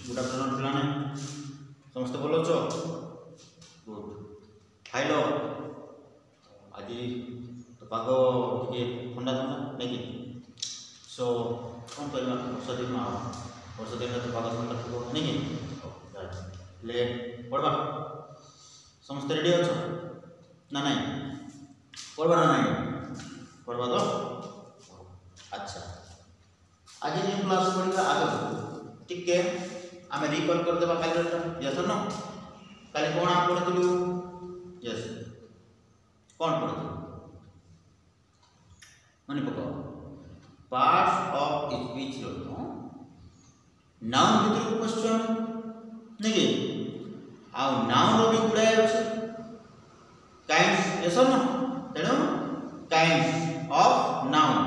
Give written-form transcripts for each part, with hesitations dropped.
Good afternoon पिलाने समस्त भल अछ गुड खाइल आज तो पाग टे ठंडा ठंडा नहीं सो कौन कर वर्षा दिन वर्षा दिन तो पाग ठंडा थो नहीं ले पढ़वा समस्त रेडी अछ ना नहीं पढ़वा ना नहीं पढ़वा तो अच्छा आज ये क्लास पढ़ा आगे ठीक है आम रिकल करदे कैलकुलेटर यस न काली कौन आप पढ़ुलु यस कौन पढ़ुलु मन पक पार्ट्स ऑफ स्पीच नाउन भीतर क्वेश्चन नहीं आ नाउन रो भी गुड़ाए अच्छे काइंड्स यस न तेणु काइंड्स ऑफ नाउन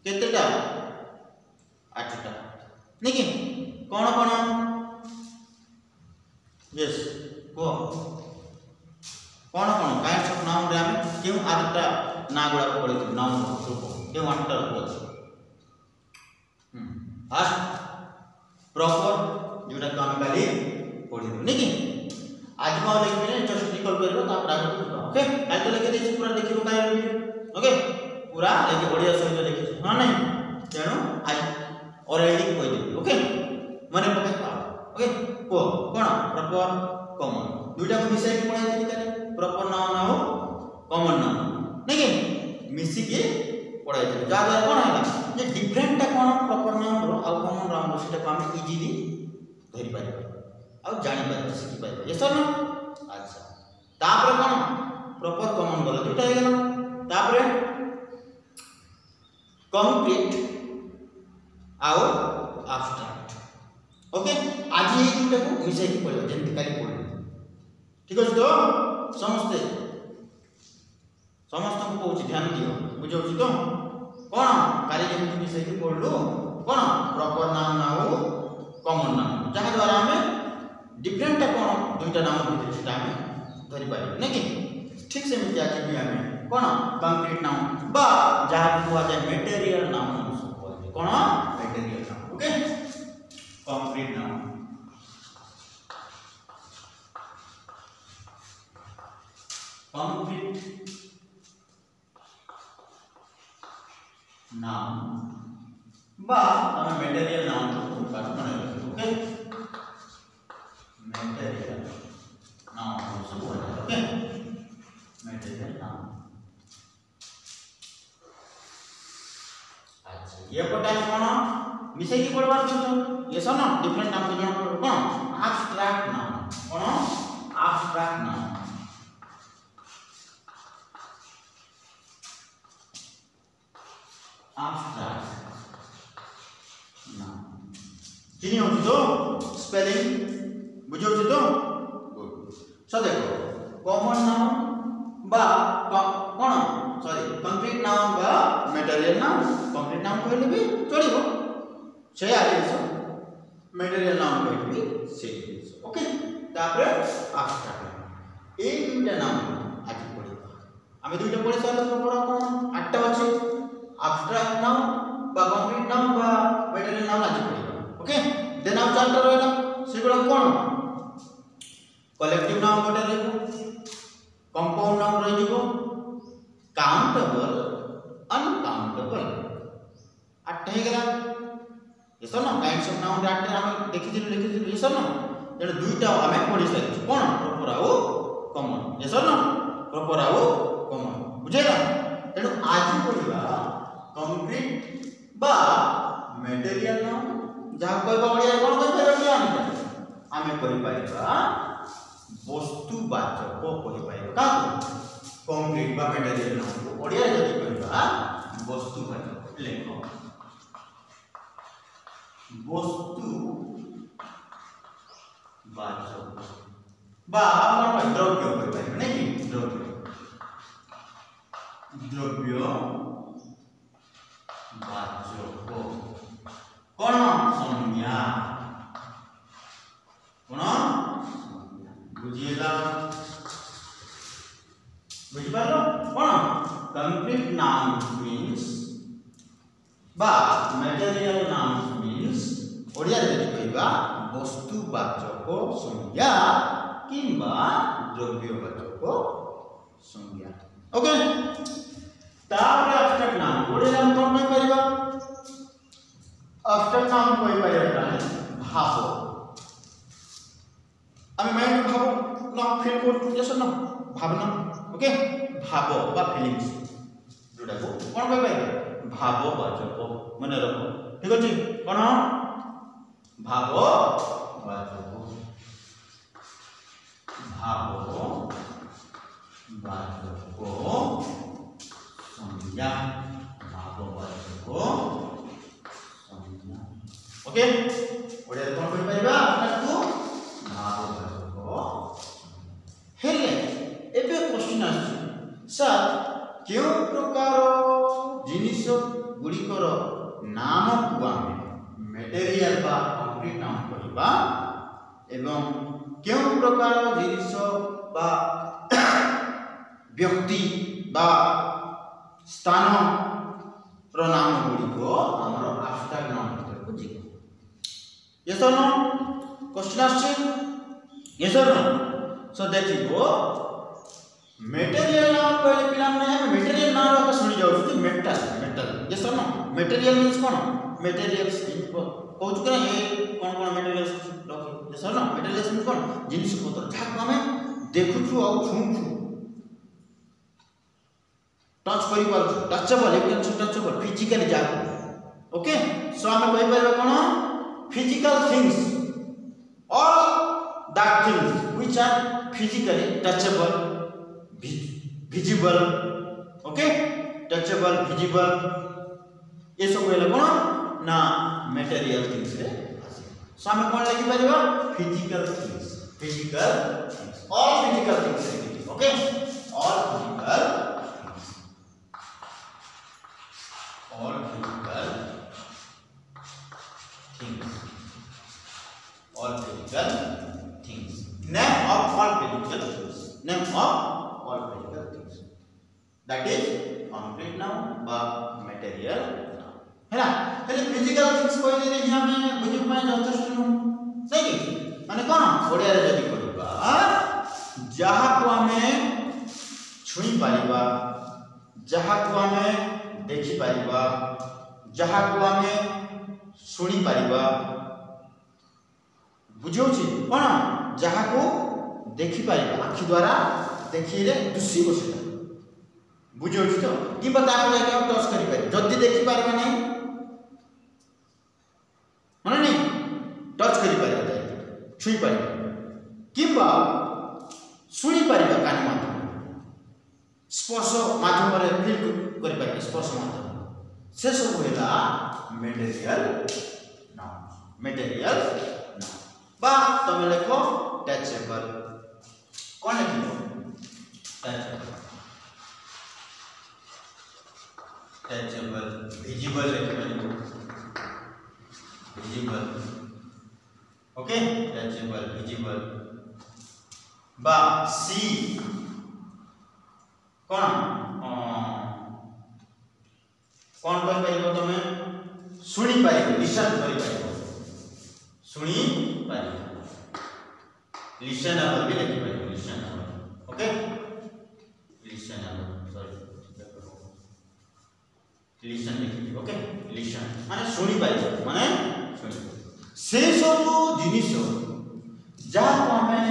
केतेटा 8टा नहीं कौन कौन यस को कौन कौन काइंड्स ऑफ नाउन रे हम क्यों 8टा ना गुड़ा पढ़ी नाउन रूप क्यों 8टा रूप अछि फर्स्ट प्रॉपर जोटा को हम काली पढ़ी नहीं आज को लिखबे जस्ट रिकॉल करबो ता आगे ओके काल तो लिख देछि पूरा देखिबो काल ओके पूरा लेके बढ़िया सहित लिखि हां नहीं तेणु आज ऑलरेडी कहि देबी ओके मन पके ओके को कोन प्रॉपर कॉमन दुईटा को मिसाई के पढ़ाई थी ताले प्रॉपर नाउन और कॉमन नाउन नहीं मिसी के पढ़ाई थी जा द्वारा कोन हैला जे डिफरेंट टा कोन प्रॉपर नाउन और कॉमन नाउन सेटा को हम इजीली धरि पाइबा और जानि पाइबा सिखि पाइबा ये सर अच्छा तापर कोन प्रॉपर कॉमन गला दुईटा हे गेला तापर कंक्रीट और एब्स्ट्रैक्ट ओके आज ये दुटा को मिसाई के पढ़ो जेंति काली पढ़ो ठीक अछि तो समस्त को कहूँ ध्यान दियो बुझौछि तो कोन काली जेंति मिसाई के पढ़लु कोन प्रॉपर नाउन और कॉमन नाउन जहा द्वारा हमें डिफरेंट कोन दुटा नाउन भितर सेटा हमें धरि पाइबो नहीं ठीक से मिति आज भी हमें कोन कंक्रीट नाउन बा जहा को जाय मटेरियल नाउन कोन material noun okay concrete noun concrete noun बा हमें मटेरियल नाउन को काट बना ओके मटेरियल नाउन सब ओके मटेरियल नाउन अच्छा ये पटा कोन मिसाई की पढ़वा तो ये सब ना डिफरेंट नाम के जण पढ़ो कोन एब्स्ट्रैक्ट नाउन कोन एब्स्ट्रैक्ट नाउन एब्स्ट्रैक्ट नाउन किनी हो तो स्पेलिंग बुझो तो गुड सो देखो कॉमन नाउन बा कोन सॉरी कंक्रीट नाउन बा मटेरियल नाउन कंक्रीट नाउन कहले भी चलिबो से आगे मटेरियल नाउन कहले भी से ओके तापर एब्स्ट्रैक्ट ए दुटा नाउन आज पढ़िबा हम दुटा पढ़ि सारला तो पढ़ा कोन 8टा अछि एब्स्ट्रैक्ट नाउन बा कंक्रीट नाउन बा मटेरियल नाउन आज पढ़िबा ओके देन आउ 4टा रहला सेगुडा कोन कलेक्टिव नाउन गोटे रहबो कंपाउंड नाउन रहि जिवो काउंटेबल अनकाउंटेबल 8 हे गेला ये सब ना काइंड्स ऑफ नाउन 8 हम देखि लिखि ये सब ना जेड दुईटा हमें पढ़ि सकै कोन प्रॉपर आ कॉमन ये सब ना प्रॉपर आ कॉमन बुझेला तेणु आज पढ़िबा कंक्रीट बा मटेरियल नाउन जहा कहबा ओडिया कोन कहबा हमें कहि पाइबा वस्तुवाचक कहि पाइबा का कंक्रीट बा मटेरियल नाउन ओडिया जदि कहबा वस्तुवाचक लेखो वस्तुवाचक बा कोन द्रव्य कहि पाइबा नहीं द्रव्य वाचक कोन संज्ञा कोन बुझिएगा बुझिपारो कोन कंक्रीट नाउन मीन्स बा मटेरियल नाउन मीन्स ओडिया रे कहबा वस्तुवाचक संज्ञा किंबा द्रव्यवाचक संज्ञा। ओके तापर एब्स्ट्रैक्ट नाउन ओडे हम कोन कहि परिबा एब्स्ट्रैक्ट नाउन कहि परिबा भाव आम माइंड भाव ना फील कर जैसे ना भावना। ओके भाव बा फीलिंग्स जोटा को कोन कहि परिबा भाववाचक मन रखो ठीक अछि कोन भाववाचक संज्ञा भाववाचक संज्ञा। ओके ओडे कोन कहि परिबा ताकू भाववाचक हेले एबे क्वेश्चन आछि सर केउ प्रकार जिनिस गुड़िकर नाम को आमे मटेरियल बा कंक्रीट नाम कहबा एवं केउ प्रकार जिनिस बा व्यक्ति बा स्थान रो नाम गुड़िको हमर एब्स्ट्रैक्ट नाम को जीव। यस और नो क्वेश्चन आछि यस और नो सो देखिबो मेटेरियल नाम पहले पिला माने मेटेरियल नाम रो सुनि जाउ मेटल मेटल यस और नो मेटेरियल मींस कोन मेटेरियल्स कहू कि ये कौन कौन मेटेरियल्स रखी सर ना मेटेरियल्स मींस कोन जिनिस पत्र जहाँ आम देखुछु आ छुछु टच करि पारछु touchable you can touchable physically जा। ओके सो आम कहि परबा कोन physical things all that things which are physically touchable visible. Okay touchable visible ये सब कहले कोन ना मटेरियल थिंग्स रे सो हम कोन लिखि परिबा physical things all physical things. Okay all physical things name of all physical things that is concrete noun बा material noun है ना। हेले फिजिकल थिंग्स कहले रे हमें बुझि पाए जथेष्ट नु सही माने कोन ओडिया रे जदी करबा जहा को हमें छुई पारिबा जहा को हमें देखि पारिबा जहा को हमें सुनी पारिबा बुझौ छी कोन जहा को देखि पारिबा आखि द्वारा देखि रे दुसी बसिता बुझौ छी तो कि बता को जाके हम टच करि पारि जदी देखि पारबा नहीं माने नहीं टच करि पारिबा छुई पारिबा किबा सुनी पारिबा कान माध्यम स्पर्श माध्यम रे फील करि पारिबा स्पर्श माध्यम से सब होला मटेरियल नाउन बा तुम लिखो टचेबल कौन लिखो टचेबल विजिबल लिखो विजिबल। ओके टचेबल विजिबल बा सी कौन कौन कर पाइबो तुम सुनी पाइबो लिसन करि पाइबो सुनी पाइबो लिसनेबल भी लिखि पाइबो listenable. Okay listenable sorry listen लिखि ओके लिसन माने सुनी पाइबो माने सुनी से सब जिनिस जहा को हमें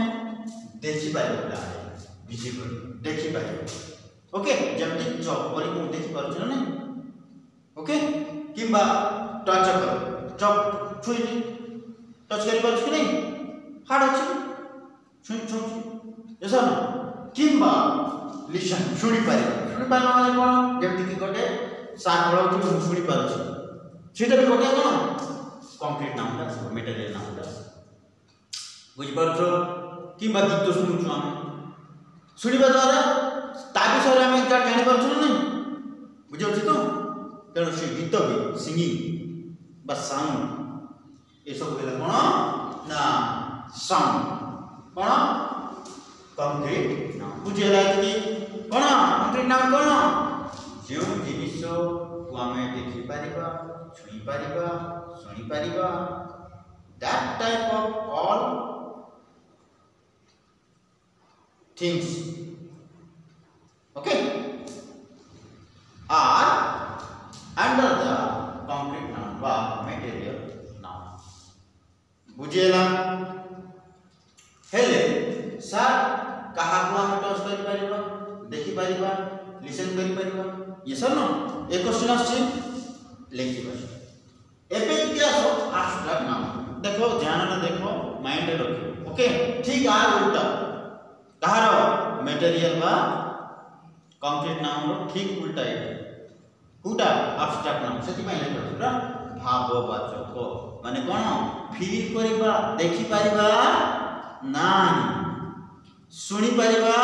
देखि पाइबो विजिबल देखि पाइबो। ओके जमति चॉप करी को देखि पारछ ना ओके किबा टच चॉप छुई टच करि पारछ कि नहीं हार्ड अछि छुई छुई ऐसा ना किबा लिसन सुनी पारे माने कोन जेमति कि गोटे साग बळौ तु सुनी पारछ सेटा भी गोटे कोन कंक्रीट नाम दा मटेरियल नाम दा बुझि पारछ किबा गीत सुनुछु हम सुनिबा द्वारा ता विषय हम एकटा जानि पारछ नहीं बुझौ छी तो तेणु से गीत भी सिंगिंग बा साउंड ये सब हेला कोन ना साउंड कोन कंक्रीट नाउन बुझेला कि कोन कंक्रीट नाउन कोन जो जिनिस को हमें देखि पारिबा छुई पारिबा सुनी Paribas that type of all things, okay, are under the concrete noun বা material noun. বুঝিলা হেলে স্যার কাহাକୁ ଆମେ ଟଚ୍ କରିପାରିବା, ଦେଖିପାରିବା, লিসেন କରିପାରିବା, yes or no? A question आछि लिखिबा। एबे कि आसो abstract noun, देखो ध्यान से देखो, माइंड रे रखो, ओके। ठीक आ उल्टा कहार मटेरियल बा कंक्रीट नाउन रो ठीक उल्टा है कोटा abstract नाउन सेति माइंड रे रखो भाववाचक माने कोन फील करिबा, देखि परिबा नाही, सुनी परिबा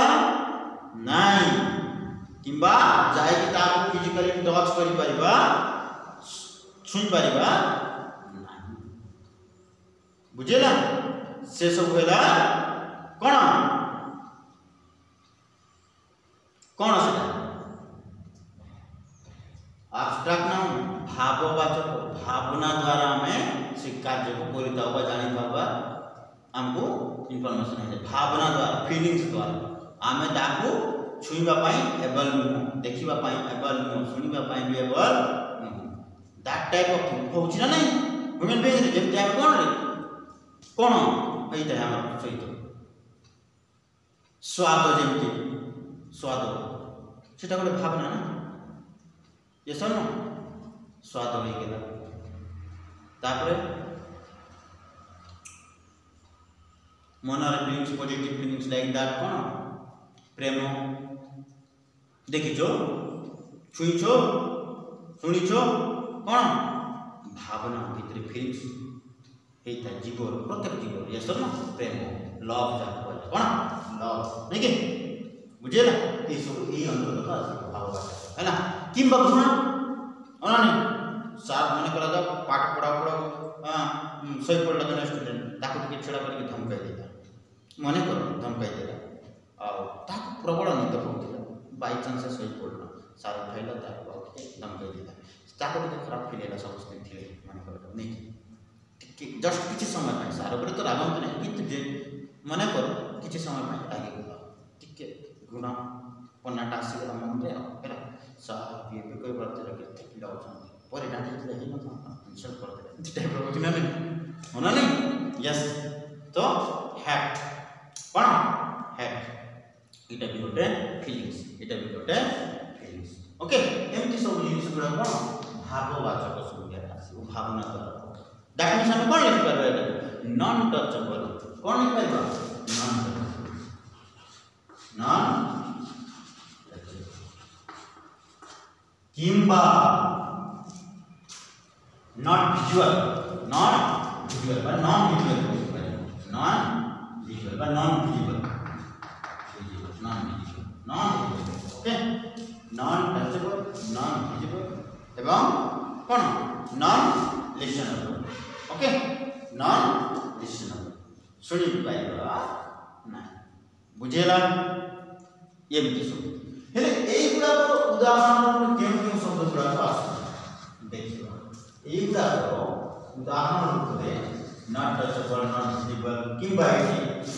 नाही, किंबा जाय कि ताको फिजिकली टच करि परिबा, छुई परिबा नाही। बुझेला से सब होला कोन कोन सेटा abstract नाउन भाववाचक, भावना द्वारा हमें से कार्य को करिता बा जानि पाबा, हमको इंफॉर्मेशन है भावना द्वारा, फीलिंग्स द्वारा आमे ताको छुईबा पाई एबल नु, देखिबा पाई एबल नु, सुनिबा पाई भी एबल नु। दैट टाइप ऑफ होछि ना नहीं ह्यूमन बीइंग रे जेम टाइप कोन रे कोन एइता हमर सहित स्वाद जेमति स्वाद सेटा गोटे भावना ना, yes or no? स्वाद हो गेला तापरे मनर feelings, positive feelings like that कोन प्रेम देखिछो, छुईछो, सुनिछो, कोन भावना भीतर फीलिंग्स हेता जीव प्रत्येक जीव, yes or no? प्रेम लव जाको कोन लव नहीं के बुझेला ए सब ए अंतर्गत भाववाचक हैना। किंबा घृणा अनानी सार मने करा जा पाठ पढ़ा सही पढ़ला जन स्टूडेंट ताको टिके छेड़ा करके धमकाई देता, मने कर धमकाई देला आ ताको प्रबल निद होतिला, बाय चांस से सही पढ़ला सार उठाइला ताको धमकाई देला, ताको टिके खराब फील हैला समस्त थिले मने कर नहीं टिके जस्ट किछि समय ପାଇଁ सार ऊपर तो रागंत नहीं किंतु जे मने कर किछि समय ପାଇଁ आगे गला टिके गुणा पन्नाटा आसीगला मन रे हैला सार ये कोई बात रखे पिला होछन पर डांटे जे हे न इंसल्ट कर दे इस टाइप रो होना नहीं होना नहीं, यस। तो हैक कोन हैक इटा भी गोटे फीलिंग्स, इटा भी गोटे फीलिंग्स, ओके। एमती सब जिनिस गुडा कोन भाववाचक संज्ञा आसी ओ भावना द्वारा दैट मींस हम कोन लिख परबे एटा नॉन टचेबल कोन लिख परबा नॉन टचेबल किंबा not visual but non visual but non visible, okay, non touchable, non visible এবং কোন non listenable, okay, non listenable শুনি পাইবা না, বুঝেলা এমতি সব হেলে এইগুলা উদাহরণ কেউ কেউ শব্দ গুলা আছে দেখিবা এইগুলা उदाहरण रूपे नॉट टचेबल, नॉट विजिबल किंबा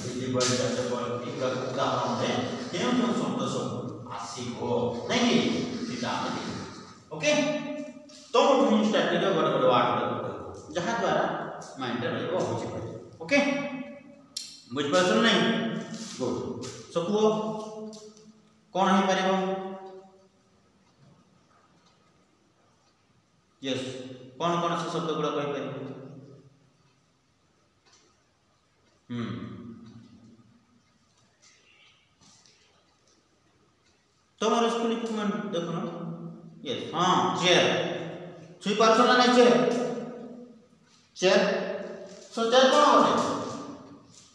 विजिबल, टचेबल एक उदाहरण रे केम केम शब्द सब आसीबो नहीं सीधा ओके। तो हम स्टार्ट करियो बड़ बड़ वार्ड जहां द्वारा माइंड रे रहबो होछि ओके, बुझ पाछन नहीं गुड सकुओ कोन हे परिबो यस कौन कौन से शब्द गुड़ा कहि पारि तुम्हारे स्कूल इक्विपमेंट देखो ना, यस हाँ चेयर छुई पारछो ना नहीं चेयर सो चेयर कौन होते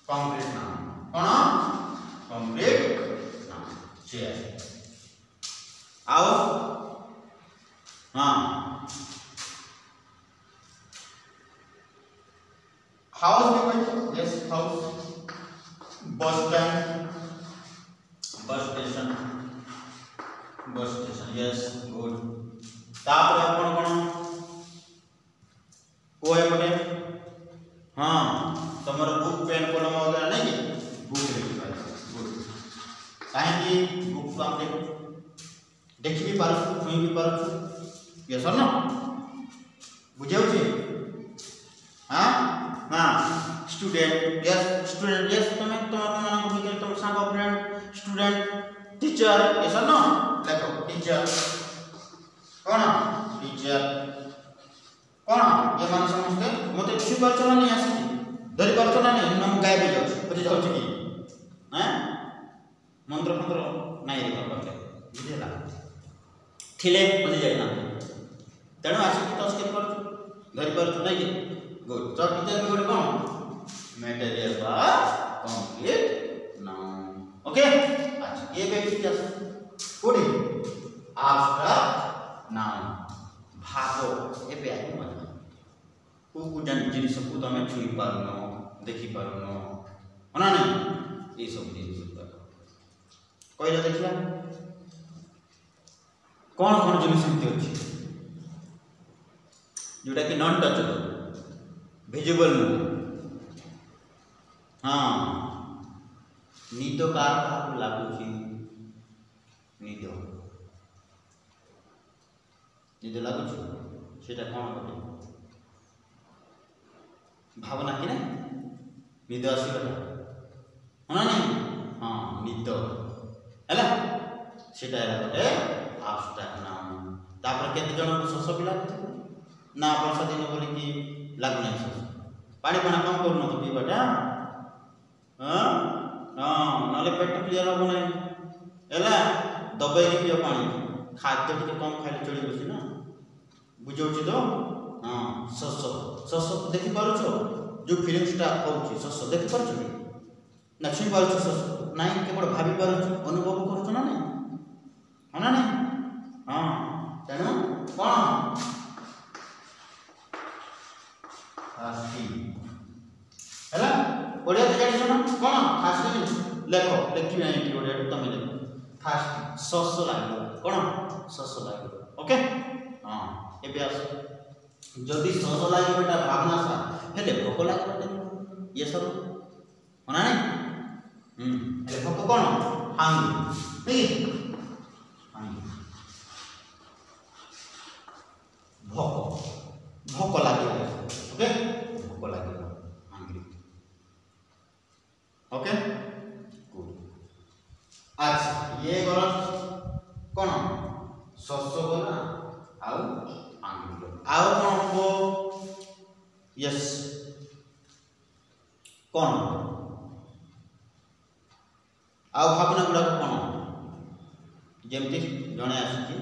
कंक्रीट ना कौन कंक्रीट ना चेयर आओ हाँ हाउस भी कोई yes house bus stand bus station yes good तापर आपण कोन कोए पटे हाँ यस और नो बुझाउछि हां हां स्टूडेंट यस तुम मान को तुम सांग फ्रेंड स्टूडेंट टीचर यस और नो देखो टीचर कौन टीचर कौन ये मान समझते मते बुझी पारछ ना नहीं आसी धरि पारछ ना नहीं हम गायब हो जाउछि बुझी जाउछि कि हैं मंत्र मंत्र नहीं रे बाबा बुझेला थिले बुझी जाय ना तेणु आसिक टच कर पारछ धरि पारछ नहीं कि गुड तो टीचर गुड कौन मटेरियल बा कंप्लीट नाउन ओके अच्छा ये व्यक्ति क्या कोडी एब्स्ट्रैक्ट नाउन भागो ए पे आई मत को जन जिनिस को तमे छुई पारनो देखि पारनो होना नहीं ये सब जिनिस कहला देखिया कौन कौन जिनिस एमती अछि जोटा कि नॉन टचेबल विजिबल हाँ निद कार लागुची निद निद लागुची सेटा कौन होते भावना कि ना निद आसीगला होना नहीं हाँ निद हैला सेटा है गोटे एब्स्ट्रैक्ट नाउन तापर केते जण को शोष भी लागुची ना वर्षा दिन बोली कि लागु नहीं शोष पानी पाना कम करनो तो पीबाटा हां हां नाले पेट क्लियर हो नहीं हैला दबाई के पियो पानी खाद्य टिके कम खाइले चली बसी ना बुझौछि तो हां शोष शोष देखि पारुछो जो फीलिंग्स टा होछि शोष देखि पारुछो ना छुई पारुछो शोष नहीं केवल भाभी पारुछो अनुभव करूछो ना नहीं होना नहीं हां तेणु कौन फास्टी हैला ओडिया जानि सुनो कौन फास्टी लेखो लेखि नहीं ओडिया तुम लेखो फास्ट शोष लागो कौन शोष लागो ओके हां एबे आस जदी शोष लागो बेटा भावना सा हेले भोक लागो ये सब होना नहीं हेले भोक कौन हांगी नहीं भोक भोक लगे ओके भोक लगे हंग्री ओके गुड अच्छा ये गला कौन शोष गला आउ हंग्री आउ कौन हो यस कौन आउ भावना गुड़ा कौन जेमती जने आसी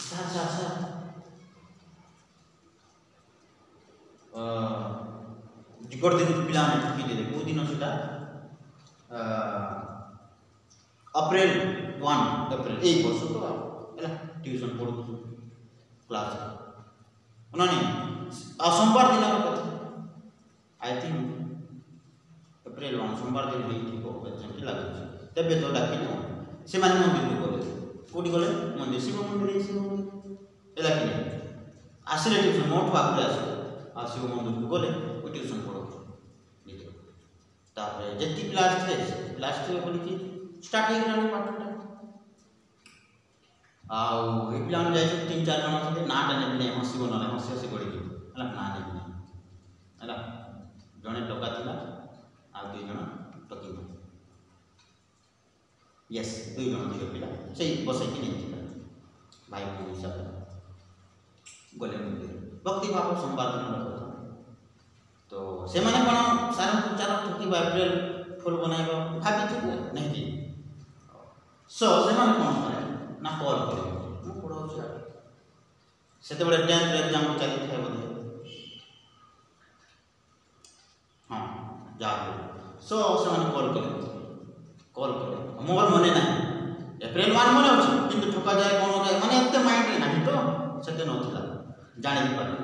सा सा सा जिकर दिन पिला ठकी दे को दिन सेटा अप्रैल 1 अप्रैल एक वर्ष तो हैला ट्यूशन पढ़ु क्लास उन्होंने सोमवार दिन कथा आई थिंक अप्रैल 1 सोमवार दिन होई थी को एग्जाम लागै तबे तो डाकी न से माने मंदिर को गले कोडी गले मंदिर शिव मंदिर एला कि आसिले ट्यूशन मोट आगुले आसे आ शिव मंदिर को गले ओ ट्यूशन पढ़ो तापर जति क्लास थे बोली कि स्टार्ट हो गला पाठटा आउ ए प्लान जाय 3-4 जण थे नाटा ने हसी बनले हसी हसी गड़ी हला ना ने हला जणे टका थिला आ दुई जण टकी यस दुई जण झियो पिला से बसै कि नहीं थिला भाई को हिसाब गले मंदिर भक्ति भाव सोमवार दिन कथा तो से माने कोन सारा चार टकी अप्रैल फुल बनाइबो भाबी थे नहीं कि सो से माने कोन करे ना कॉल करे मु पढो छ सेते बडे 10th एग्जाम को चली थे बोले हां जाओ सो से माने कॉल करे मोर मने ना अप्रैल 1 मने अछि किंतु ठका जाय कोन जाय माने एते माइंड नहीं तो सेते नथिला जाने भी पारे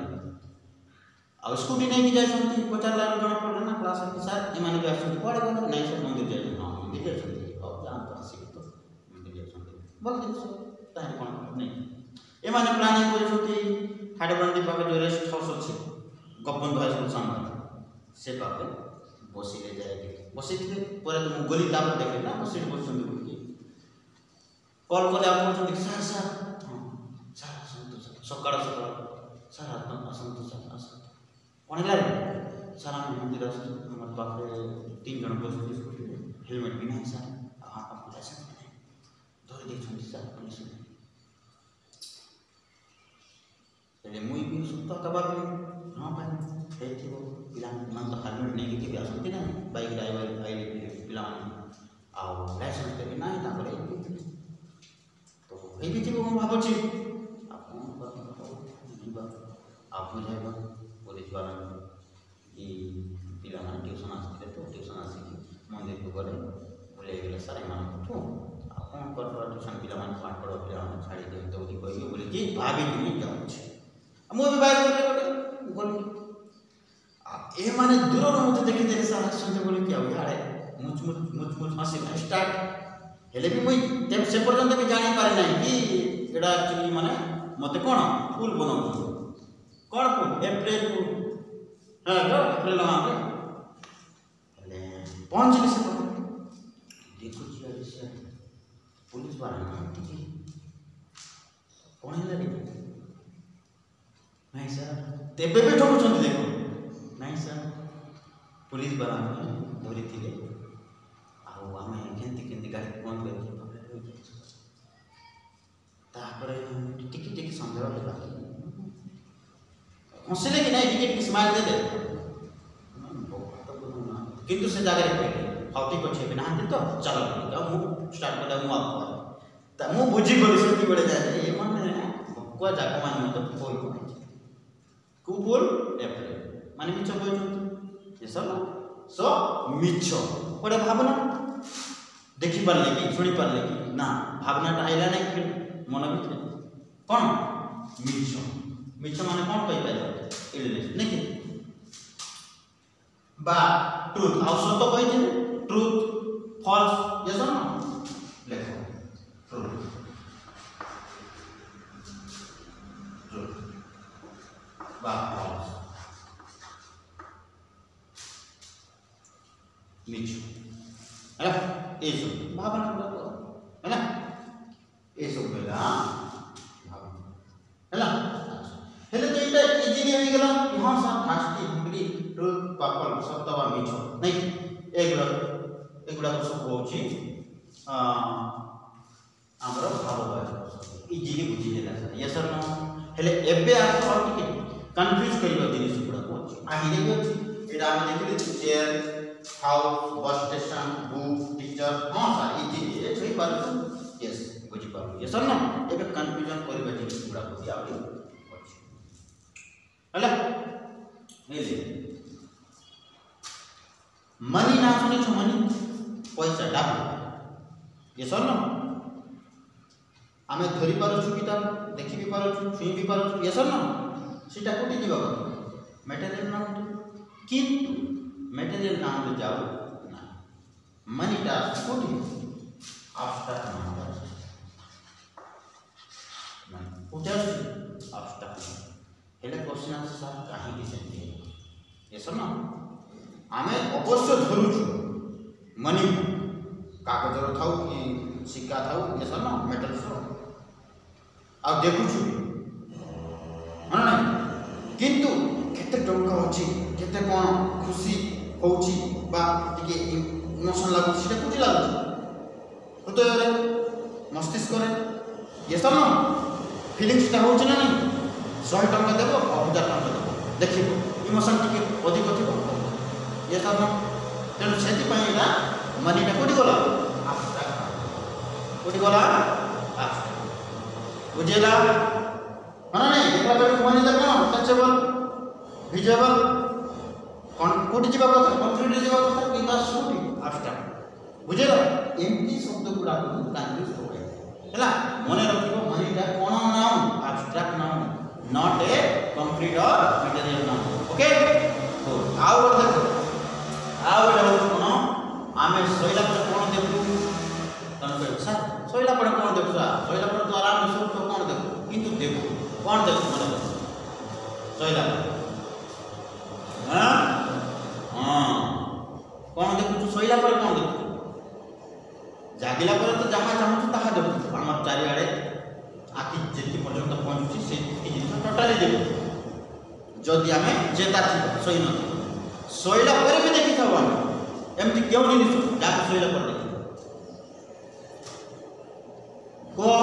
आ स्कूटी नहीं कि जाय संती पचार लाख जण पड़े ना क्लास के साथ ए माने जाय संती पड़े गले नहीं सब मंदिर जाय हां मंदिर जाय संती अब जान तो आसी तो मंदिर जाय संती बोल दिन सो ताहे कोन नहीं ए माने प्लानिंग करि संती हाडबंदी पाके जो रेस्ट हाउस अछि गपबंधु हाई स्कूल सामने से पाके बसिले जाय बसिले परे तुम गोली ताप देखे ना बसिले बसंती बोली कॉल करे आप बोलते सर सर हां सर सकाळ सकाळ सर आसतु सर आसतु कौन है सर आम मंदिर आसतु आम पाखे 3 जन बस हेलमेट भी नहीं सर आप लाइसेंस भी नहीं धरी दे सर पुलिस हेले मुई भी सुत कबा हाँ भाई हेथि पिला मन तो हेलमेट नहीं के आसती ना बाइक ड्राइवर आइले पिला आ लाइसेंस भी नहीं तापर तो ये भी थी मैं भाबुची आप जाइबा पुलिस वाला कि पिला ट्यूशन आसते तो ट्यूशन आसिक मंदिर को गले बुले गले सारे मान को कौन कर ट्यूशन पिला पाठ पढ़ो पिला छाड़ी दे तो कही बोले कि भाभी नहीं जाऊँ मुझे भी बाइक गले गली ए माने दूर मत देखी देखे सारा सुनते बोले कि अब यार मुच मुच मुच मुच हसी स्टार्ट हेले भी मुई से पर्यंत भी जानी पारे नहीं कि एडा एक्चुअली माने मते कोन फूल बनाऊ कौन फूल एप्रिल फूल हाँ तो एप्रिल माह हेले पहुंचली से देखो जी पुलिस वाला टिके कौन है नहीं सर तेबे भी ठोकुछन देखो नहीं सर पुलिस वाला धरी थिले आउ आमे केंती केंती गाड़ी बंद करके तापर टिके टिके संदेह होला हंसले कि नहीं टिके स्माइल दे किंतु से जगह रे हौती को छे बिना हाथ तो चलो जाओ मु स्टार्ट कर मु आप त मु बुझी गली से की बड़े जाए ये माने को जाक मान मत कोई को को बोल एप्रिल माने मिछ बोल ये सब सो मिछ कोडे भावना देखि पारले कि सुनी पारले कि ना भावना आइला नहीं फिर मन भीतर कौन मिछ मिछ माने कौन कहि पारे इलनेस नहीं बा ट्रुथ आउ सत्य कहि दे ट्रुथ फॉल्स यस और नो लेखो ट्रुथ ट्रुथ बा फॉल्स मिछ है ए सब भावना है ना ए सब बेला है ना हेले तो इटा इजीली हो गेला हां sir fast Hindi truth papal सत्य बा मिछ नहीं एगुड़ा को सब होची हमरो भाव इजीली बुझी देला सर यस सर नो हेले एबे आ और टिके कंफ्यूज करियो जिनिस गुडा को आही देखि अछि एटा हम देखि chair house bus station book teacher हां सर इजीली ए छै पर यस बुझी पाबो यस सर नो एबे कंफ्यूजन करियो जिनिस गुडा को आबे हला हेले मनी ना सुनी छो मनी पैसा डाक ये सर न आमे धरी पारो छु किताब देखि भी पारो छु छुई भी पारो छु ये सर न सीटा कोटी दिबा मटेरियल नाम किंतु मटेरियल नाम जाओ ना मनी टा कोटी abstract नाम मन उजर abstract हेले क्वेश्चन आंसर काहे कि सेंती ये सर न आमे अवश्य धरुछु मनी कागज थाउ कि सिक्का थाउ ये सब ना मेटल सो आ देखुछु मन नहीं किंतु केते टंका अछि केते कोन खुशी होउछि बा टिके इमोशन लागु सेटा कुछ लागु हृदय रे मस्तिष्क रे ये सब ना फीलिंग्स ता होउछि ना नहीं 100 टंका देबो 1000 टंका देबो देखिबो इमोशन टिके अधिक थिबो ये सब तेणु से मनीटा कौटी गला कौटी गला बुझेगा हाँ नहीं देखा बेलू मनी तो कौन टचेबल भिजुएबल कौन कौटी जीवा कथा कंक्रीट जीवा कथा कि बस कौटी abstract बुझेगा एमटी शब्द गुडा को कंफ्यूज हो गए हैला मने रखिबो मनीटा कोन नाम abstract नाम नॉट ए कंक्रीट और मटेरियल नाम ओके तो आओ देखो आउ कोन आमे सोइला पर कोन देखु तन कहू सर सोइला पर कोन देखु सोइला पर तो आराम से सोच कोन देखु किंतु देखु कोन देखु माने सोइला हां हां कोन देखु सोइला पर कोन देखु जागिला पर तो जहां चाहू ताहा देखु हमर चारि आड़े आखि जेति पर्यंत पहुंचुची से देव जदि आम चेता थी शोई न शोला भी देखी था आम एमती क्यों जिन जहाँ शोला पर देखी कह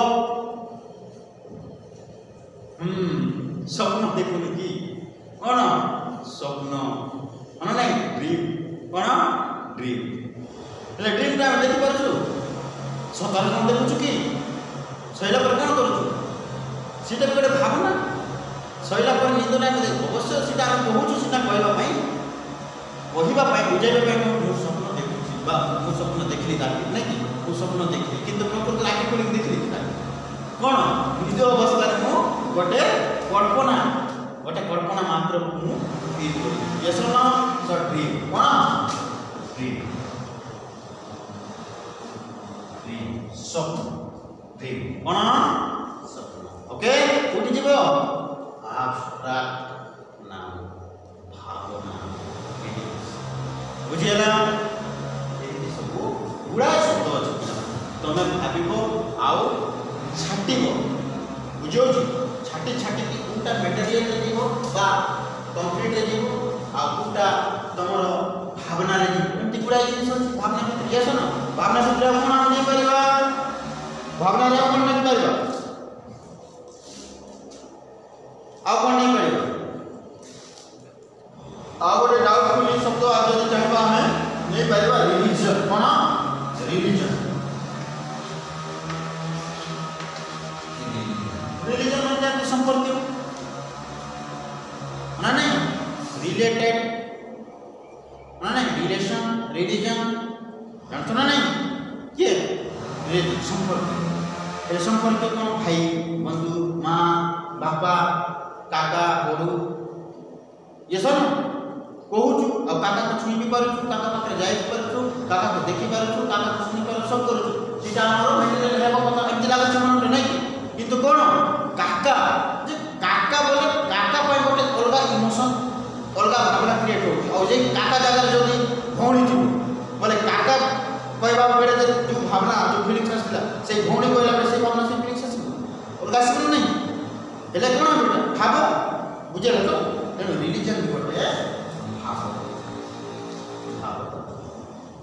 स्वप्न देखुन कि कौन स्वप्न कौन ना ड्रीम कौन ड्रीम ड्रीम टाइम देखी पार्छु सकाल कौन देखु कि शोला पर कौन करूँ सीटा भी गोटे भावना शोला पर निंद टाइम अवश्य सीटा आम कहूँ सीटा कहवाई बुझाइवाई मु स्वप्न देखुची मु स्वप्न देखली नहीं कि मु स्वप्न देखली किंतु प्रकृत आखि खोल देखली कौन निज अवस्था मु गोटे कल्पना मात्र मु फील करी यस नो सो ड्रीम कौन ड्रीम स्वप्न ड्रीम कौन स्वप्न ओके कोठी जीव एब्स्ट्रैक्ट नाम भावना बुझीगला ये सब गुड़ाए शब्द अच्छे तुम भाव आउ छाटिब बुझे छाटी छाटी कौटा मेटेरियल जीव बा कंक्रीट जीव आउटा तुम भावना एमती गुड़ाए जिन भावना भितर यस न भावना भितर कौन नहीं पार भावना कौन नहीं पार आ कौन नहीं पार आ गोटे डाउटफुल शब्द आज जब चाहिए हमें नहीं पार रिलीजन कौन रिलीजन रिलीजन मतलब संपर्क ना नहीं रिलेटेड ना नहीं रिलेशन रिलीजन जानते ना नहीं ये रिलीजन संपर्क ये संपर्क कौन भाई बंधु माँ बापा काका बड़ू ये सब कहूँ और काका को छुई भी पार्छु काका पाखे जाई पार्छु काका को देखी पार्छु काका को सुनी पार्छु सब करूँ सीटा आमर मेटेरियल हेबा कथा एमती लागे मन नहीं किंतु कौन काका जे काका बोले काका पर गोटे अलग इमोशन अलग भावना क्रिएट होती और जे काका जगह जदि भौणी थी बोले काका कहवा बेड़े जो भावना जो फिलिंग्स आसला से भौणी कहला बेले से भावना से फिलिंग्स आसला अलग आसला नहीं हेले कौन बेटा भाव बुझे तो तेणु रिलीजन भी गोटे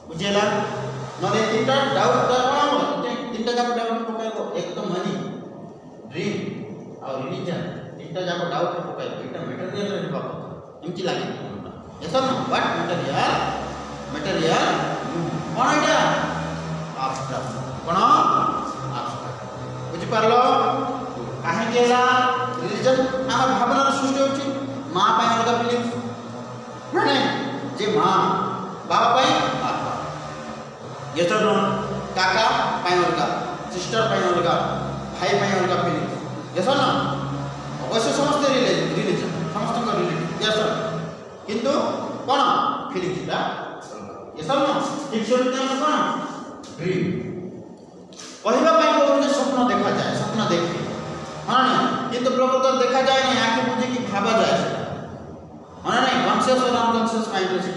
बुझेगा ना तीनटा डाउट कौन तीनटा जाक डाउट पकाइबो एक तो मनी ड्रीम और रिलीजन तीनटा जाक डाउट पकाइबो एटा मटेरियल रे बाप एमती लागे ऐसा ना व्हाट मटेरियल कौन एटा एब्स्ट्रैक्ट कौन एब्स्ट्रैक्ट बुझि पारलो काहे केला रिलीजन आम भावना सृष्टि होची माँ पाई अलग फिलिंग्स ना नहीं जे माँ बाबा पाई बापा ये तो काका पाई अलग सिस्टर पाई अलग भाई पाई अलग फिलिंग्स ये ना अवश्य समस्त रिलीजन समस्त रिलेटेड ये किंतु कौन फिलिंग्स ये ना ठीक से कौन ड्रीम कहवाई स्वप्न देखा जाए स्वप्न देखे हाँ नहीं किंतु प्रकृत देखा जाए नहीं आँखि बुझे कि भावा जाए हाँ नहीं कनसीयस और अनकनसीयस माइंड से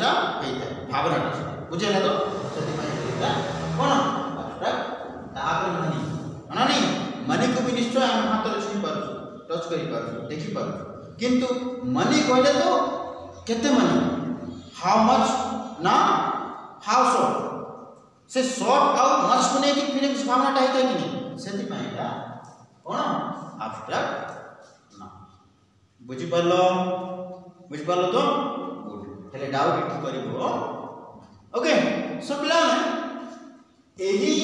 भावना बुझे तो कौन मनी हाँ नहीं मनी को भी निश्चय आम हाथ में छुई पार टच कर देखी पार किंतु मनी कहले तो केते मनी हाउ मच ना हाउ शॉर्ट से शॉर्ट आउ मच को नहीं फीलिंग्स भावना है कि नहीं से कौन एब्स्ट्रैक्ट ना बुझी पारलो तो गुड हेले डाउट एठी करिवो ओके सो पिला एही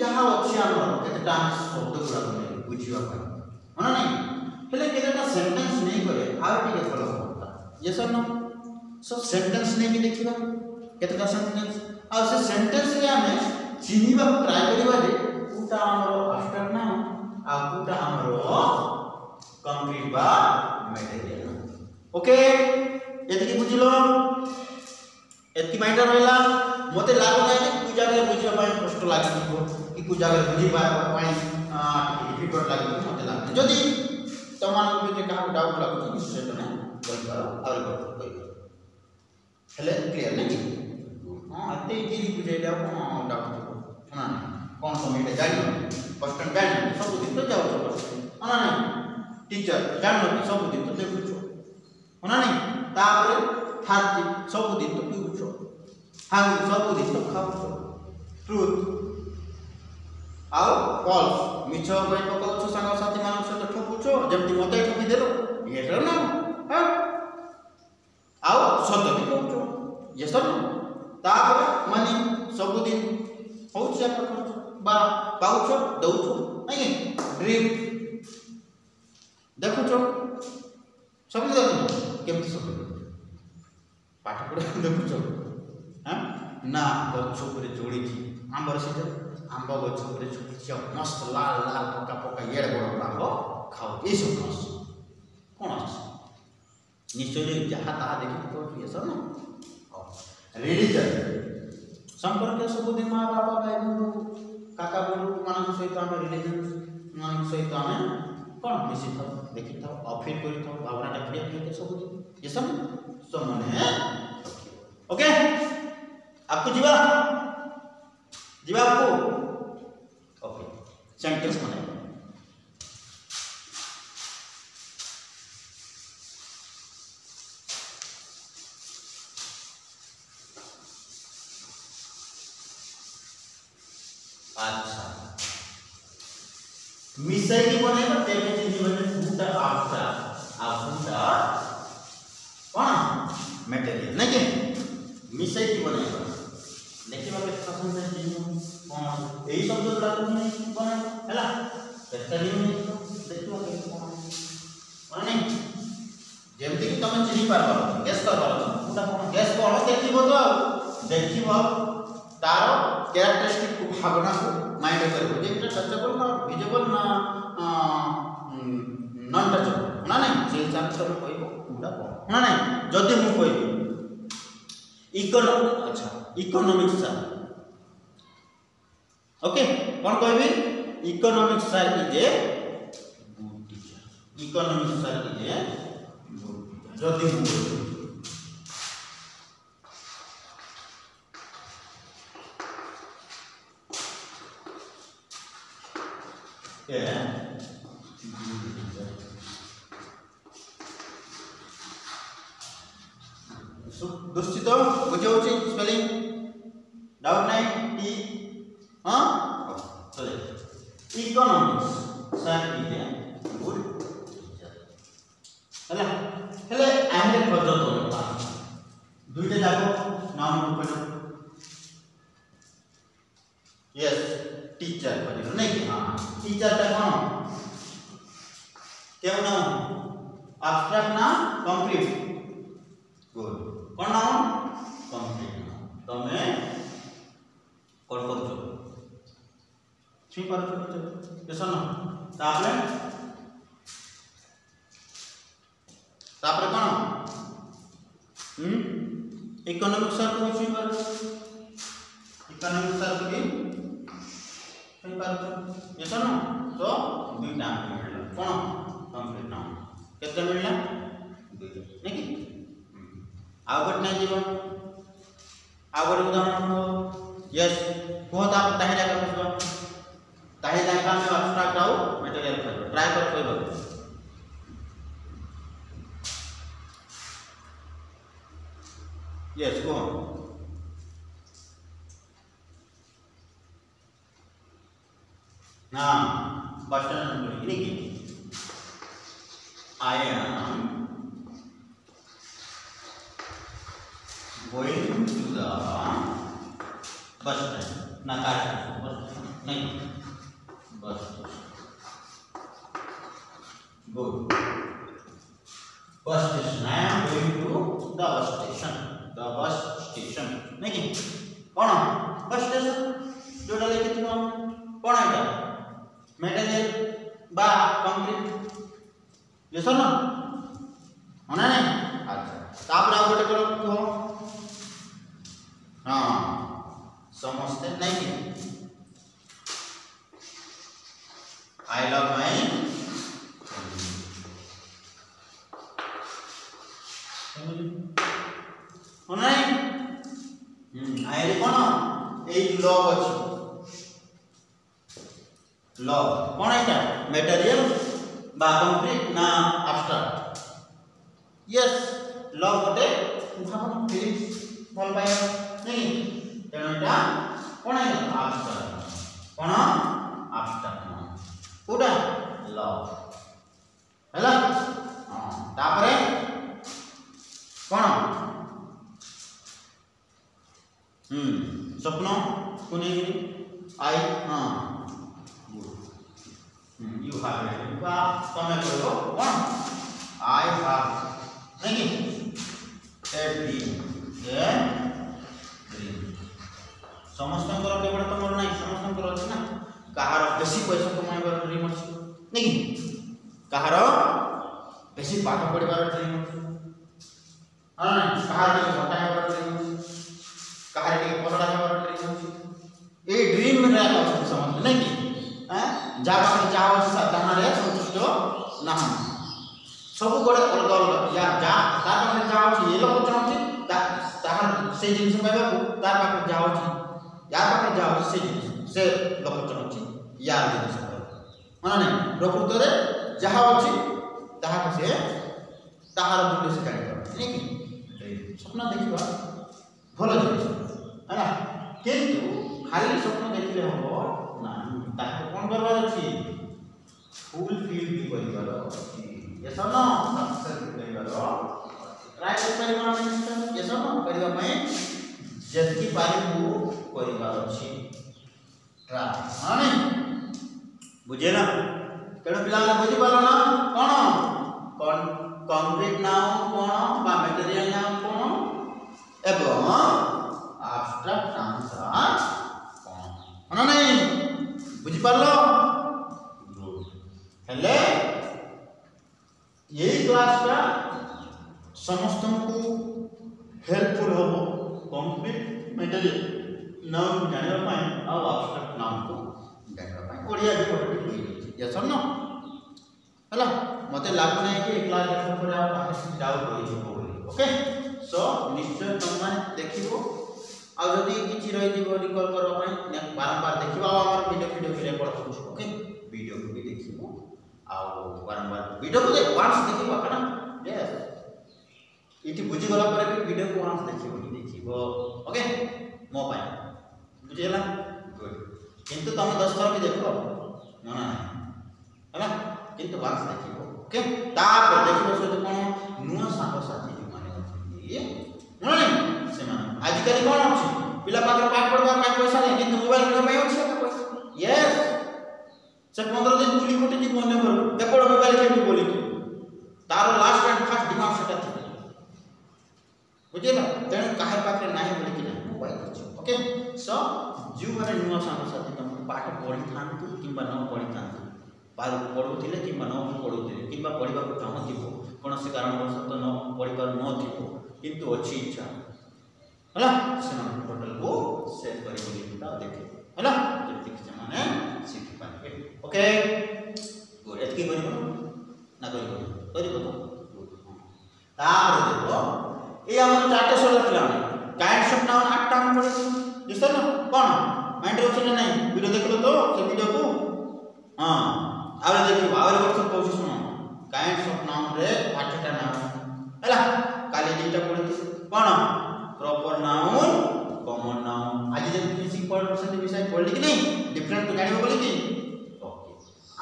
जहाँ अच्छी आम केतेटा शब्द गुड़ा बुझा हाँ नहीं हेले केतेटा सेंटेंस नहीं करे आउ टिके भल होता ये सर नो सो सेंटेंस नहीं भी देखिबा केतेटा सेंटेंस आ से सेंटेंस रे आमे चिनिबा ट्राई करिबा जे कोटा हमरो एब्स्ट्रैक्ट ना आ कोटा हमरो कंक्रीट बा मटेरियल ओके एतकी बुझिलो एतकी माइंड रहला मते लागो नै जे कोई जगह बुझिबा पाई कष्ट लागिबो कि कोई जगह बुझिबा पाई डिफिकल्ट लागिबो मते लागो जदि तमान भितर का डाउट लागो कि से तने कहि पारो और कहि हेले क्लियर नै हां अते इजी बुझैला कोन डाउट ना कौन समय जानी बस स्टैंड जानी सब दिन तो जाओ हां ना टीचर जान सब दिन तो देखुछ होना नहीं तापर थार्टी सब दिन तो पीउछ हां सब दिन तो खाउछ ट्रुथ आउ फॉल्स मिछ कहि पकाउछ संग साथी मान सहित ठकुछ जेमति मते ठकी देलो एटा ना हां आउ सत्य भी कहउछ ये सब तापर माने सब दिन होउछ आप बा पाउछ दउछ नहीं ड्रीम देखुछ सब देखुछ केमति सब पाठ पढ़ा देखुछ हां ना गछ ऊपर जोड़ी आंबर से आंब गछ ऊपर जोड़ी मस्त लाल लाल पका पका येड़ बड़ बड़ आंब खाओ ये सब कौन আছে निश्चय जहाँ ताहा देखि तो ये सब ना रिलीजन संपर्क सब दिन माँ बाबा भाई बंधु काका बंधु मान सहित आम रिलीजन मान सहित आम कौन मिसी था देखी था अफिल करी था भावनाटा क्रिएट करते सब दिन ये सब मन ओके आपको जीवा जीवा आपको ओके सेंटेंस बनाए अच्छा मिसाई की बनेगा तेरे चीज बने फूटा आफ्टर आफ्टर कौन मटेरियल नहीं के मिसाई की बनेगा देखिए बाकी पसंद है चीज कौन यही शब्द जोड़ा नहीं बने हैला बेहतरीन नहीं देखियो बाकी कौन नहीं जेमति कि तुम चिनी पार गैस कर पार फूटा कौन गैस कौन देखिबो तो देखिबो तार कैरेक्टरिस्टिक को भावना को माइंड कर जेटा टचेबल ना विजिबल ना नॉन टचेबल ना नहीं जे चांस तो कहबो पूरा ना नहीं जदि मु कहबी अच्छा इकोनॉमिक्स सर ओके कौन कहबी economics sir is a good teacher economics sir is a good teacher जदि मु दुष्टित बुझे स्पेलिंग डाउट नहीं टी हाँ economics sir is a good teacher हैला हेले आमे खर्च तो दुईटा जाको नाम पढ़ो यस टीचर पढ़ो नहीं कि हां टीचर का कौन क्यों ना एब्स्ट्रैक्ट ना कंप्लीट गुड कौन नाम कंप्लीट नाम तमे कौन करछो छी परछो केसन तापरे कौन इकोनॉमिक्स सर को छी पर इकोनॉमिक्स सर की छी परछो केसन तो दुईटा मिलला कौन कंप्लीट नाम केते मिलला दुईटा नहीं कि आगोट नहीं जीवन आगोट उदाहरण हो यस बहुत आप ताही जाकर पूछो ताही जाकर में एब्स्ट्रैक्ट आउ मटेरियल कर ट्राई कर कोई बात यस को ना बस स्टैंड नहीं कि I am going to the bus stand. ना कार बस नहीं बस good bus station. I am going to the bus station. The bus station नहीं कि कौन बस स्टेशन जोड़ा लेके तुम कौन आएगा मेटेरियल बा कंक्रीट ये सुनो होना नहीं अच्छा तापर आ गोटे करो कहो हां समझते नहीं कि आई लव माय होना नहीं आई कौन ए लव अछि लव कौन एटा मटेरियल बा कंक्रीट ना एब्स्ट्रैक्ट यस लव गोटे भावना फीलिंग्स भल पाए नहीं तेणु एटा कोन है एब्स्ट्रैक्ट कोन एब्स्ट्रैक्ट कोडा लव हैला हां तापरे कोन स्वप्न कोने आई हां you have it बा तमे कहलो कोन I have नहीं a dream समस्त केवल तुम नहीं समस्त अच्छी ना कहार बेसी पैसा कमाइबार ड्रीम अच्छी नहीं कहार बेसी पाठ पढ़ार ड्रीम अच्छी हाँ कहार के मोटा होबार ड्रीम अच्छी कहार के पतला होबार ड्रीम अच्छी ए ड्रीम रे समझ नहीं कि जा पाखे जाओ ताहारे संतुष्ट ना सब गोटे अलग अलग या जा तार पाखे जाओ ये लोग चाहूँ ताहार से जिनस पाइबा तार पाखे जाओ यार पाखे जाओ से जिनस से लोक चाहूँ यार जिनस माने नहीं प्रकृत रे जहाँ अच्छी ताहा से ताहार मूल्य से जानी पारे नहीं स्वप्न देखा भल जिनिस है ना किंतु खाली स्वप्न देखले हो ना ताको कोन करबार अछि फुलफिल भी करिबार अछि यस नो सक्सेस करिबार ट्राई करिबार मिस्टर यस नो करिबा पई जति पारिबु करिबार अछि ट्राई माने बुझे ना केडो पिला ने बुझी पालो ना कोन कंक्रीट नाउ कोन बा मटेरियल नाउ कोन एवं एब्स्ट्रैक्ट नाउ कोन नहीं बुझी पारलो हेले यही क्लास का समस्त को हेल्पफुल हो कंप्लीट मटेरियल नाम जानिबा पाए आ एब्स्ट्रैक्ट नाम को जानिबा पाए ओडिया भी पढ़ि यस और नो हला मते लागु नै कि क्लास देखला पर आ पाखे डाउट होई जिवो बोली ओके सो निश्चय तुम देखिबो आ जदि किछि रहि दिबो रिकॉल करबा पई बारंबार देखिबा हमर वीडियो के रिकॉर्ड करू ओके वीडियो को भी देखिबो आ बारंबार वीडियो को वांस देखिबो कना यस इति बुझि गला पर भी वीडियो को वांस देखिबो ओके मो पाई बुझिला गुड किंतु तुम 10 थर भी देखो मना है ना किंतु वांस देखिबो ओके तापर देखिबो सो कोन नुवा सांग साथी जो माने अछि नहीं से माने आज कल कोन अछि पिला पात्र पाठ पढ़वा में पैसा नहीं किंतु मोबाइल किनबा में अछि पैसा यस से 15 दिन बुली कोटे जी मने भर देखो मोबाइल के बोली तार लास्ट एंड फर्स्ट दिमाग सेटा थी बुझिला तेन काहे पाखे नाही बोली कि मोबाइल अछि ओके सो जो माने नुवा सांग साथी तुम पाठ पढ़ी थांतु किबा न पढ़ी थांतु पार पढुथिले किबा न पढुथिले किबा पढिबा को चाहथिबो कोनसे कारणवश न पढि पार न थिबो किंतु अछि इच्छा हला से टोटल को सेव करी बोली देखे हला जति कि माने सीखि पाए ओके गुड एतकी करिबो ना करिबो तापर देखो ए हमर चार्ट सोला पिला काइंड्स ऑफ नाउन 8 टा पढे जिस ना कोन माइंड रे छै नहीं वीडियो देखलो तो से वीडियो को हां आवे देखिबो आवे वर्ष कहू सुनो काइंड्स ऑफ नाउन रे 8 टा नाम हला काली दिटा पढि कोन प्रॉपर नाउन कॉमन नाउन आज जब मिसिंग परसेंट विषय पढ़ली कि नहीं डिफरेंट तो जानिबो बोली कि ओके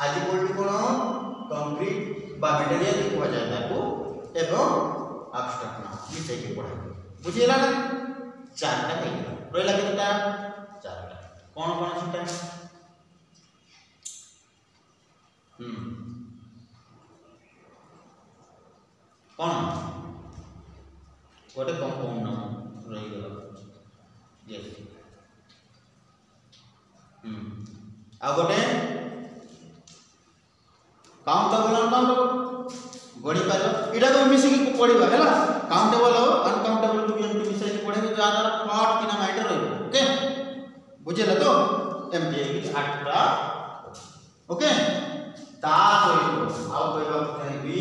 आज पढ़ली कोन कंक्रीट बा मटेरियल को हो जाता को एवं एब्स्ट्रैक्ट नाउन विषय के पढ़ाई बुझिला ना चारटा कहि रहला केटा चारटा कोन सेटा कोन गोटे कंपाउंड नाम रही गला यस आ गोटे काउंटेबल अनकाउंटेबल गणी पालो इडा तो मिसी की पढिबा हैला काउंटेबल और अनकाउंटेबल को भी हम विषय के पढे जो आधार फ्लॉट किना माइंड रही ओके बुझेला तो एमटी की 8 टा ओके ता सहित आउ कहबा चाहबी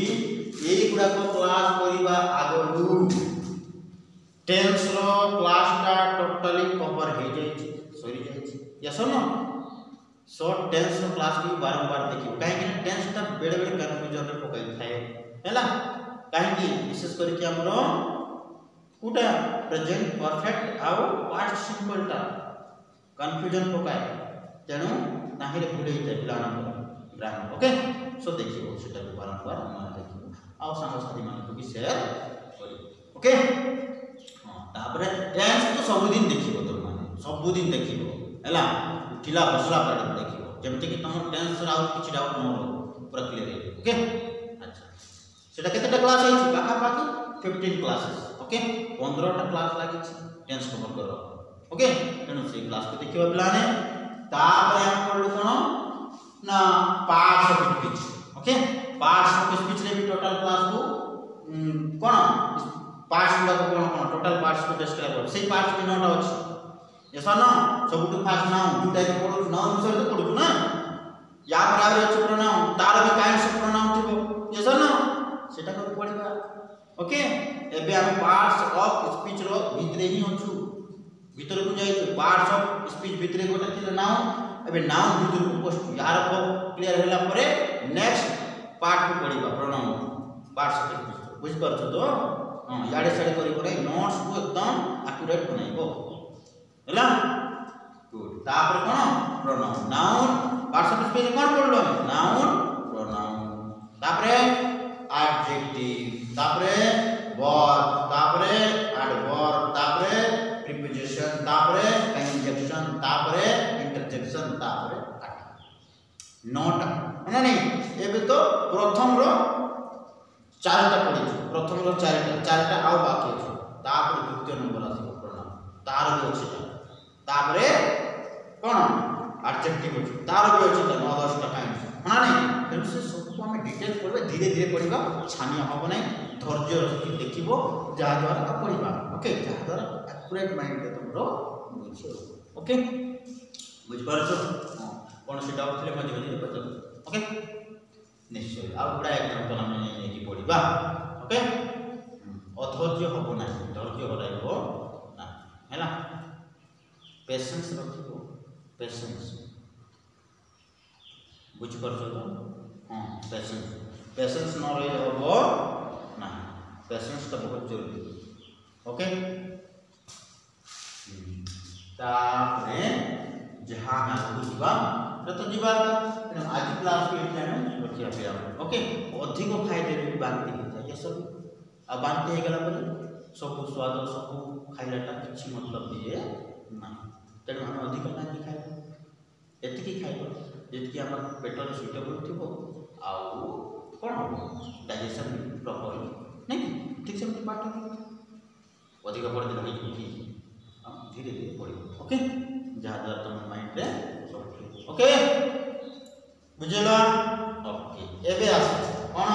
एई गुडा को क्लास करिबा आगलु टेंस रो क्लास टा टोटली कवर हे जाई छी सरी जाई छी यस नो सो टेंस रो क्लास की बारंबार देखियो काहे कि टेंस ता बेडे बेडे कन्फ्यूजन रे पकाई थाए हैला काहे कि विशेष करके हमरो कुटा प्रेजेंट परफेक्ट आउ पार्टिसिपल ता कन्फ्यूजन पकाए तेणु नाही रे भूल होइते पिलाना ग्रामर ओके सो देखियो सेटा भी बारंबार मन देखियो आउ संग साथी मान को भी शेयर करियो ओके हां तापरे टेंस तो सब दिन देखियो तो माने सब दिन देखियो हैला उठिला बसला पर देखियो जेमते कि तुम टेंस रा किछि डाउट न हो पूरा क्लियर है ओके अच्छा सेटा केतेटा क्लास है बाका बाकी 15 क्लासेस ओके 15 टा क्लास लागि टेंस कवर करो ओके तेणु से क्लास को देखियो प्लान है तापर हम पढलु कोन ना parts of speech okay parts of speech रे भी टोटल क्लास को कोन पार्ट्स गुडा को कोन टोटल पार्ट्स को डिस्क्राइब कर से पार्ट्स भी नोट अछि यस ना सबटु फास्ट नाउन टू टाइप पढु नाउन विषय तो पढु ना या पर आवे अछि प्रोनाउन तार भी काइंड ऑफ प्रोनाउन थिबो यस ना सेटा को पढिबा ओके एबे हम पार्ट्स ऑफ स्पीच रो भितरे ही अछु भीतर को जाई पार्ट्स ऑफ स्पीच भितरे गोटे थिले नाउन एबे नाउन भीतर को पोस्ट यार को क्लियर होला परे नेक्स्ट पार्ट को पढिबा प्रोनाउन पार्ट्स ऑफ स्पीच बुझ परछ तो हां याडे साडे करी करे नोट्स को एकदम एक्यूरेट बनाइबो हैला गुड तापर कोन pronoun noun parts of speech कोन पढलो नाउन प्रोनाउन तापर एडजेक्टिव तापर वर्ब तापर एडवर्ब तापर प्रीपोजिशन तापर कंजंक्शन तापर इंटरजेक्शन तापर नोट ना नहीं एबे तो प्रथम रो चारटा पढी प्रथम रो चारटा आउ बाकी अछि तापर द्वितीय नंबर आसी प्रोनाउन तार भी अछि तापर कोन एडजेक्टिव अछि तार भी अछि 9-10 टा काइंड ना नहीं तेनु से सब को हम डिटेल पढबे धीरे धीरे पढिबा छानिया होबो नै धैर्य रखि देखिबो जा द्वारा पढिबा ओके जा द्वारा एक्यूरेट माइंड के तुमरो बुझियो ओके बुझ परछो कोन से डाउट थे मजे मजे पचो ओके निश्चय आ बड़ा एग्जांपल हम नेकी पढिबा ओके अधैर्य होबो ना धैर्य हराइबो ना हैला पेशेंस रखिबो पेशेंस बुझ परछो तो हां पेशेंस न रही होबो ना पेशेंस तो बहुत जरूरी ओके तापरे जहां हम बुझबा तो जीवा आज क्लास के टाइम रखिया फिर ओके अधिक खाइले भी बांति हो जाय ये सब आ बांति हे गला पर सब स्वाद सब खाइलाटा किछि मतलब दिए ना तेणु हम अधिक नहीं खाइ एतिकी खाइबो जेतिकी हमर पेटर सुटेबल थिबो आउ कोन हो डाइजेशन प्रॉपर नहीं ठीक से पाठ अधिक पढ़ दिन होई कि धीरे धीरे पढ़िबो ओके जहां द्वारा तुम माइंड रे ओके बुझला ओके एबे आस कोन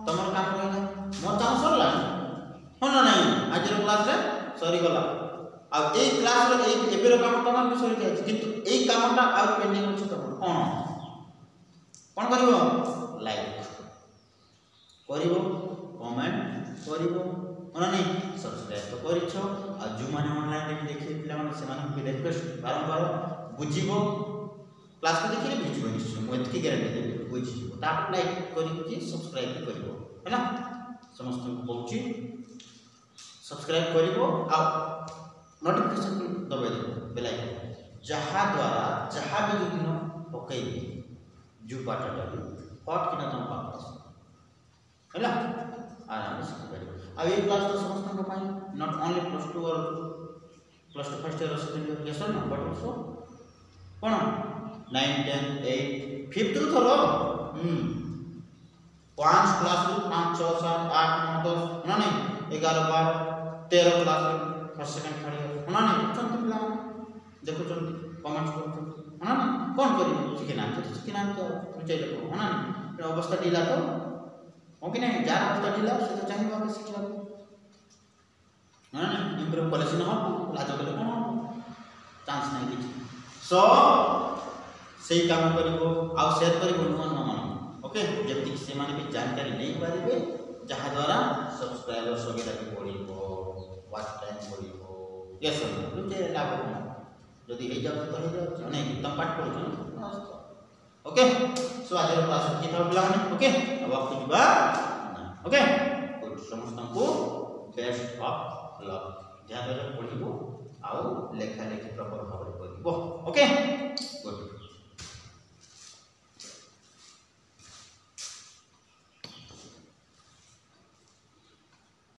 तमर काम रहला मोर काम सरला हो ना नहीं आज रो क्लास रे सरी गला आ ए क्लास रे एबे रो काम तमर भी सरी जाय किंतु ए कामटा आ पेंडिंग अछि तमर कोन करिवो लाइक करिवो कमेंट करिवो ओना नहीं सब्सक्राइब तो करिछो आ जो माने ऑनलाइन रे देखि पिला माने से माने भी रिक्वेस्ट बारंबार बुझिबो क्लास को देखिले बुझिबो निश्चय मो एतकी गारंटी देबो बुझिबो ता लाइक करिवो सब्सक्राइब करिवो हैना समस्त को पहुंची सब्सक्राइब करिवो आ नोटिफिकेशन दबाइ देबो बेल आइकन जहा द्वारा जहा भी दिन पकई जो पाठटा हट किना तुम पास हैला आराम से सीख पारिबो आ ये क्लास तो समस्त को पाई नॉट ओनली +2 और +2 first year second year yes ना बट आल्सो कोन 9 10 8 5th रो थरो 5 क्लास रो 5 6 7 8 9 10 ना नहीं 11 12 13 class row first second third year ना नहीं चंती पिला देखो चंती कमेंट करो ना ना कोन करी सिखना तो पूछे देखो ना नहीं अवस्था ढीला तो ओके नहीं जार अवस्था ढीला से तो चाहिए वापस शिक्षा ना नहीं इंप्रूव कॉलेज न हो लाज कले कोन चांस नहीं किछि सो सेही काम करिवो आ शेयर करिवो नुवा मान ओके जेति से माने भी जानकारी नै पारिबे जहा द्वारा सब्सक्राइबर संख्या के बढ़िबो वाच टाइम बढ़िबो यस रुचे लाभ जदी हे जाउ तो हे जाउ नहीं तुम पाठ पढो ओके सो आज क्लास की था पिला माने ओके अब आपको जीवा ओके गुड समस्त को बेस्ट ऑफ लक ध्यान रे पढिबो आउ लेखा लेखि प्रॉपर भाବରେ करिबो ओके गुड